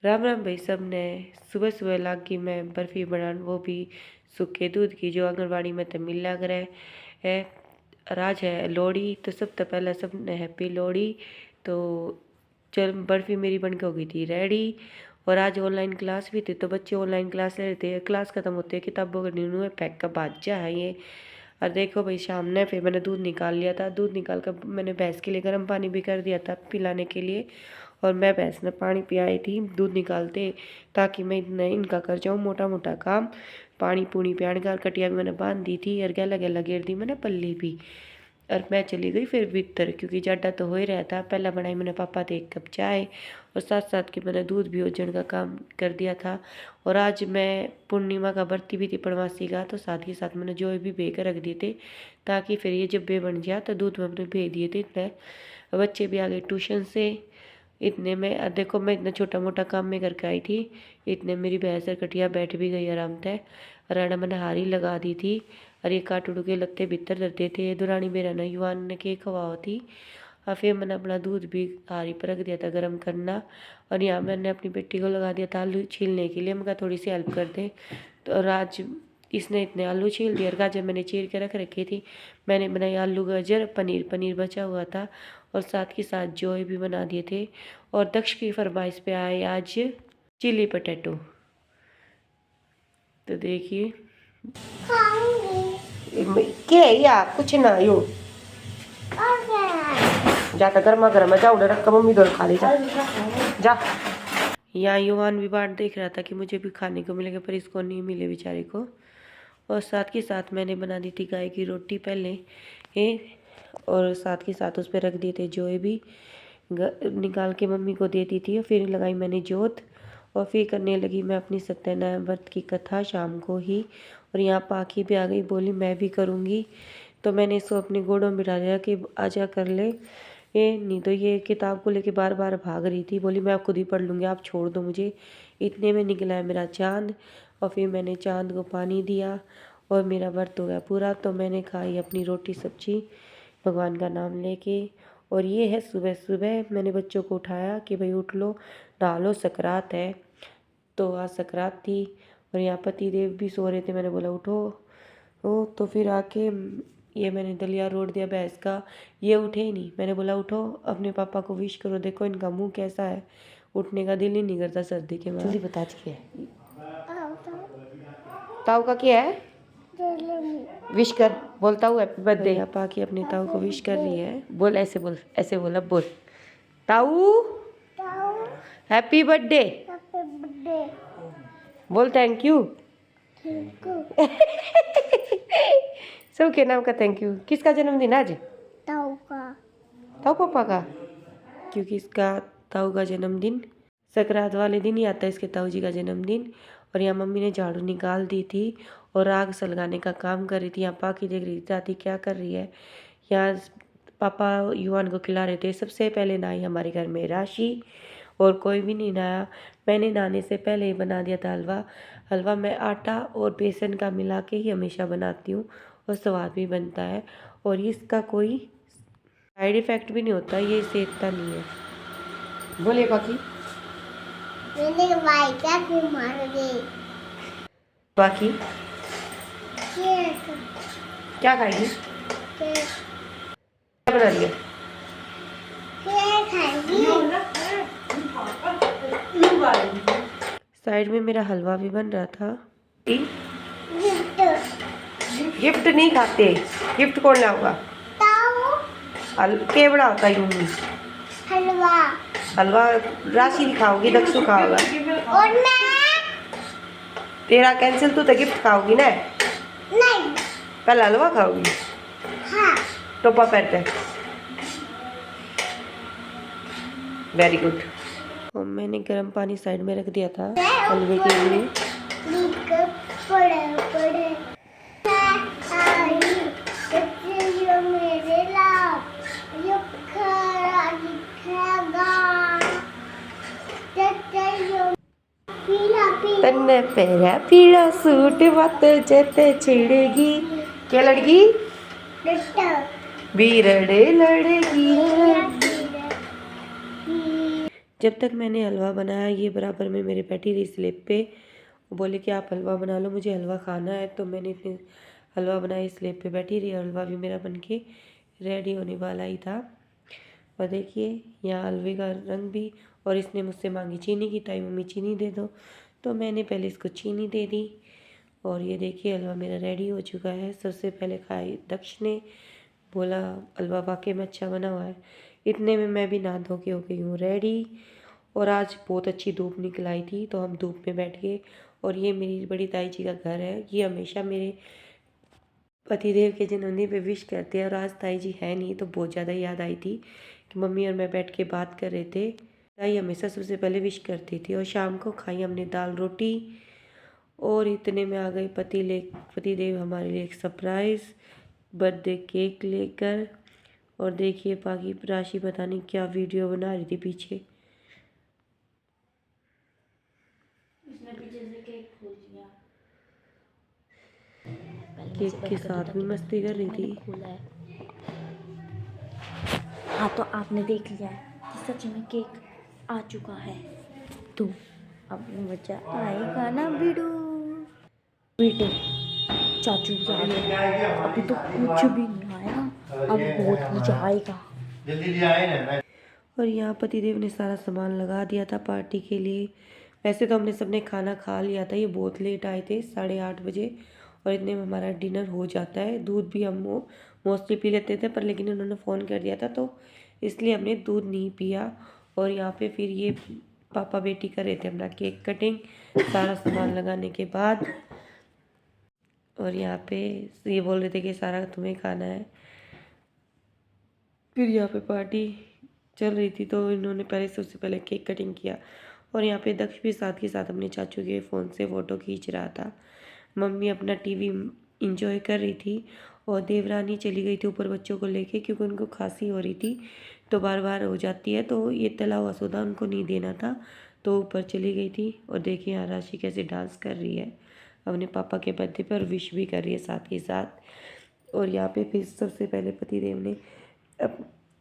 राम राम भाई सब ने। सुबह सुबह लागी मैं बर्फ़ी बनान, वो भी सूखे दूध की, जो आंगनबाड़ी में तो मिल लग रहा है। आज है लोहड़ी, तो सबसे पहले सब ने हैप्पी लोहड़ी। तो चल बर्फ़ी मेरी बन के हो गई थी रेडी। और आज ऑनलाइन क्लास भी थी, तो बच्चे ऑनलाइन क्लास ले रहे थे। क्लास ख़त्म होते है किताबों का न्यू पैक का बाजा है ये। और देखो भाई सामने फिर मैंने दूध निकाल लिया था। दूध निकाल कर मैंने भैंस के लिए गर्म पानी भी कर दिया था पिलाने के लिए। और मैं भैंस ने पानी पियाई थी दूध निकालते, ताकि मैं इनका कर जाऊँ मोटा मोटा काम। पानी पूनी पियाने का कटिया भी मैंने बांध दी थी, और गला गला घेर दी मैंने पल्ली भी। और मैं चली गई फिर भीतर, क्योंकि जाडा तो हो ही रहा था। पहला बनाई मैंने पापा थे 1 कप चाय, और साथ साथ कि मैंने दूध भी उजड़ का काम कर दिया था। और आज मैं पूर्णिमा का बरती भी थी पूर्णमासी का, तो साथ ही साथ मैंने जो भी भे कर रख दिए थे, ताकि फिर ये जब बे बन गया तो दूध में अपने भेज दिए थे। इतने बच्चे भी आ गए ट्यूशन से। इतने में देखो मैं इतना छोटा मोटा काम में करके आई थी। इतने मेरी भैंस और कटिया बैठ भी गई आराम से। राणा मैंने हारी लगा दी थी, और ये काटूडू के लत्ते भीतर धरते थे। दुरानी मेरा ना युवान ने के खवाओ थी। और फिर मैंने अपना दूध भी हारी पर रख दिया था गर्म करना। और यहाँ मैंने अपनी बेटी को लगा दिया था आलू छीलने के लिए। मैं कहा थोड़ी सी हेल्प कर दे। तो और आज इसने इतने आलू छील दिए, और गाजर मैंने चीर के रख रखी थी। मैंने बनाई आलू गाजर पनीर, पनीर बचा हुआ था। और साथ के साथ जोए भी बना दिए थे। और दक्ष की फरमाइश पे आए आज चिली पटेटो। तो देखिए क्या है या कुछ ना यूं जाता गर्मा गर्मा जा उधर रख मम्मी दौड़ खा ले जा। यहाँ युवान भी बाट देख रहा था कि मुझे भी खाने को मिलेगा, पर इसको नहीं मिले बेचारे को। और साथ के साथ मैंने बना दी थी गाय की रोटी पहले और साथ के साथ उस पर रख दिए थे जोए भी निकाल के मम्मी को दे दी थी। और फिर लगाई मैंने जोत, और फिर करने लगी मैं अपनी सत्यनारायण व्रत की कथा शाम को ही। और यहाँ पाखी भी आ गई, बोली मैं भी करूँगी। तो मैंने इसको अपने गोड़ों में बिठा दिया कि आजा कर ले। ये नहीं तो ये किताब को लेके बार बार भाग रही थी, बोली मैं खुद ही पढ़ लूँगी, आप छोड़ दो मुझे। इतने में निकला है मेरा चाँद। और फिर मैंने चाँद को पानी दिया, और मेरा व्रत हो गया पूरा। तो मैंने खाई अपनी रोटी सब्जी भगवान का नाम लेके। और ये है सुबह सुबह मैंने बच्चों को उठाया कि भाई उठ लो नहा लो, सकरात है। तो आज सकरात थी, और यहाँ पति देव भी सो रहे थे। मैंने बोला उठो ओ, तो फिर आके ये मैंने दलिया रोट दिया भैंस का। ये उठे ही नहीं। मैंने बोला उठो अपने पापा को विश करो, देखो इनका मुंह कैसा है। उठने का दिल ही नहीं करता सर्दी के मारे। जल्दी बता क्या है ताऊ का क्या है, विश कर। बोलता हूँ हैप्पी बर्थडे। पापा की अपने ताऊ को विश कर रही है। बोल ऐसे बोल, ऐसे बोल, अब बोल ताऊ हैप्पी बर्थडे। बोल थैंक यू। सबके नाम का थैंक यू। किसका जन्मदिन आज? ताऊ का। ताऊ पापा का, क्योंकि इसका ताऊ का जन्मदिन सकरात वाले दिन ही आता है, इसके ताऊ जी का जन्मदिन। और यहाँ मम्मी ने झाड़ू निकाल दी थी और आग सलगाने का काम कर रही थी। यहाँ पाकी देख रही थी दादी क्या कर रही है। यहाँ पापा युवान को खिला रहे थे। सबसे पहले नहाई हमारे घर में राशि, और कोई भी नहीं नहाया। मैंने नहाने से पहले ही बना दिया था हलवा। हलवा मैं आटा और बेसन का मिला के ही हमेशा बनाती हूँ, और स्वाद भी बनता है। और इसका कोई साइड इफ़ेक्ट भी नहीं होता, ये सेकता नहीं है। बोलिए बाकी बाकी क्या खाएगी, क्या बना रही है? साइड में मेरा हलवा भी बन रहा था। गिफ्ट नहीं खाते, गिफ्ट कौन लाऊंगा? के बड़ा होता है हलवा। हलवा राशि खाओगी, दक्षु खाओगा। और मैं तेरा कैंसिल, तू तो गिफ्ट खाओगी ना? नहीं, पहले हलवा खाओगी। हाँ। टोपा पहनते। Very good. और मैंने गर्म पानी साइड में रख दिया था हलवे के लिए। तन्ने पेरा पीड़ा सूट बात जते छिड़ेगी, क्या लड़गी बीरड़े लड़ेगी। जब तक मैंने हलवा बनाया ये बराबर में मेरे बैठी रही स्लेब पे। वो बोले कि आप हलवा बना लो, मुझे हलवा खाना है। तो मैंने इतने हलवा बनाया, स्लेब पे बैठी रही। हलवा भी मेरा बन के रेडी होने वाला ही था। और देखिए यहाँ हलवे का रंग भी, और इसने मुझसे मांगी चीनी की, ताई मम्मी चीनी दे दो। तो मैंने पहले इसको चीनी दे दी। और ये देखिए हलवा मेरा रेडी हो चुका है। सबसे पहले खाई दक्ष ने, बोला हलवा वाकई में अच्छा बना हुआ है। इतने में मैं भी नहा धो के हो गई हूँ रेडी। और आज बहुत अच्छी धूप निकल आई थी तो हम धूप में बैठ गए। और ये मेरी बड़ी ताई जी का घर है। ये हमेशा मेरे पतिदेव के जन्मदिन पे विश करते हैं। और आज ताई जी है नहीं तो बहुत ज़्यादा याद आई थी कि मम्मी और मैं बैठ के बात कर रहे थे। ताई हमेशा सबसे पहले विश करती थी। और शाम को खाई हमने दाल रोटी। और इतने में आ गए पतिदेव हमारे लिए एक सरप्राइज़ बर्थडे केक लेकर। और देखिए बाकी राशि पता नहीं क्या वीडियो बना रही थी पीछे। उसने पीछे से केक खोल दिया। केक के साथ भी मस्ती कर रही थी। खोला है। हाँ तो आपने देख लिया है कि सच में केक आ चुका है। तो अब मजा आएगा ना बिडू बेटे। चाचू की अभी तो कुछ भी नहीं आएगा, अब बहुत मजा आएगा। जल्दी ले आए ना। और यहाँ पतिदेव ने सारा सामान लगा दिया था पार्टी के लिए। वैसे तो हमने सबने खाना खा लिया था, ये बहुत लेट आए थे 8:30 बजे। और इतने में हमारा डिनर हो जाता है। दूध भी हम मोस्टली पी लेते थे, पर लेकिन उन्होंने फ़ोन कर दिया था तो इसलिए हमने दूध नहीं पिया। और यहाँ पे फिर ये पापा बेटी कर रहे थे अपना केक कटिंग सारा सामान लगाने के बाद। और यहाँ पे ये बोल रहे थे कि सारा तुम्हें खाना है। फिर यहाँ पे पार्टी चल रही थी तो इन्होंने सबसे पहले केक कटिंग किया। और यहाँ पे दक्ष भी साथ के साथ अपने चाचू के फ़ोन से फ़ोटो खींच रहा था। मम्मी अपना टीवी इंजॉय कर रही थी। और देवरानी चली गई थी ऊपर बच्चों को लेके, क्योंकि उनको खांसी हो रही थी तो बार बार हो जाती है, तो ये तला हुआ सौदा उनको नहीं देना था तो ऊपर चली गई थी। और देखिए यहाँ राशि कैसे डांस कर रही है अपने पापा के बर्थडे पर, विश भी कर रही है साथ के साथ। और यहाँ पे फिर सबसे पहले पतिदेव ने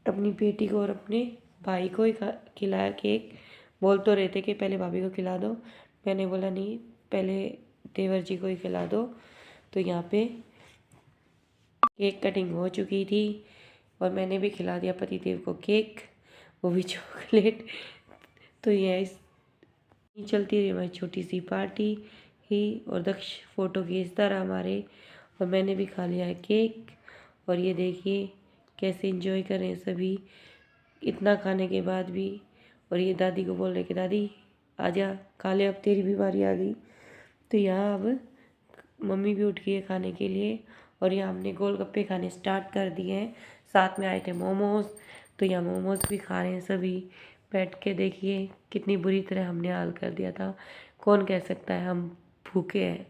अपनी बेटी को और अपने भाई को ही खिलाया केक। बोल तो रहे थे कि पहले भाभी को खिला दो, मैंने बोला नहीं पहले देवर जी को ही खिला दो। तो यहाँ पे केक कटिंग हो चुकी थी और मैंने भी खिला दिया पतिदेव को केक, वो भी चॉकलेट। तो यह चलती रही हमारी छोटी सी पार्टी ही। और दक्ष फ़ोटो खींचता रहा हमारे, और मैंने भी खा लिया है केक। और ये देखिए कैसे एंजॉय कर रहे हैं सभी इतना खाने के बाद भी। और ये दादी को बोल रहे कि दादी आजा खा ले, अब तेरी भी बारी आ गई। तो यहाँ अब मम्मी भी उठ गई है खाने के लिए। और यहाँ हमने गोलगप्पे खाने स्टार्ट कर दिए हैं। साथ में आए थे मोमोज़, तो यहाँ मोमोज़ भी खा रहे हैं सभी बैठ के। देखिए कितनी बुरी तरह हमने हाल कर दिया था। कौन कह सकता है हम भूखे हैं,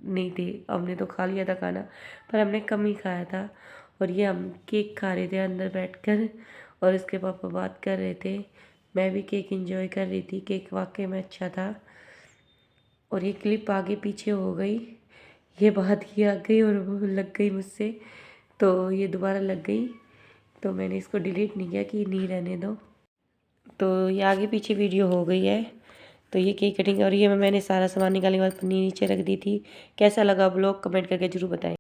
नहीं थे, हमने तो खा लिया था खाना, पर हमने कम ही खाया था। और ये हम केक खा रहे थे अंदर बैठकर, और इसके पापा बात कर रहे थे। मैं भी केक एंजॉय कर रही थी, केक वाकई में अच्छा था। और ये क्लिप आगे पीछे हो गई, ये बात की आ गई और वो लग गई मुझसे, तो ये दोबारा लग गई तो मैंने इसको डिलीट नहीं किया कि नहीं रहने दो। तो ये आगे पीछे वीडियो हो गई है। तो ये केक कटिंग, और ये मैंने सारा सामान निकालने के बाद पन्नी नीचे रख दी थी। कैसा लगा ब्लॉग कमेंट करके ज़रूर बताएं।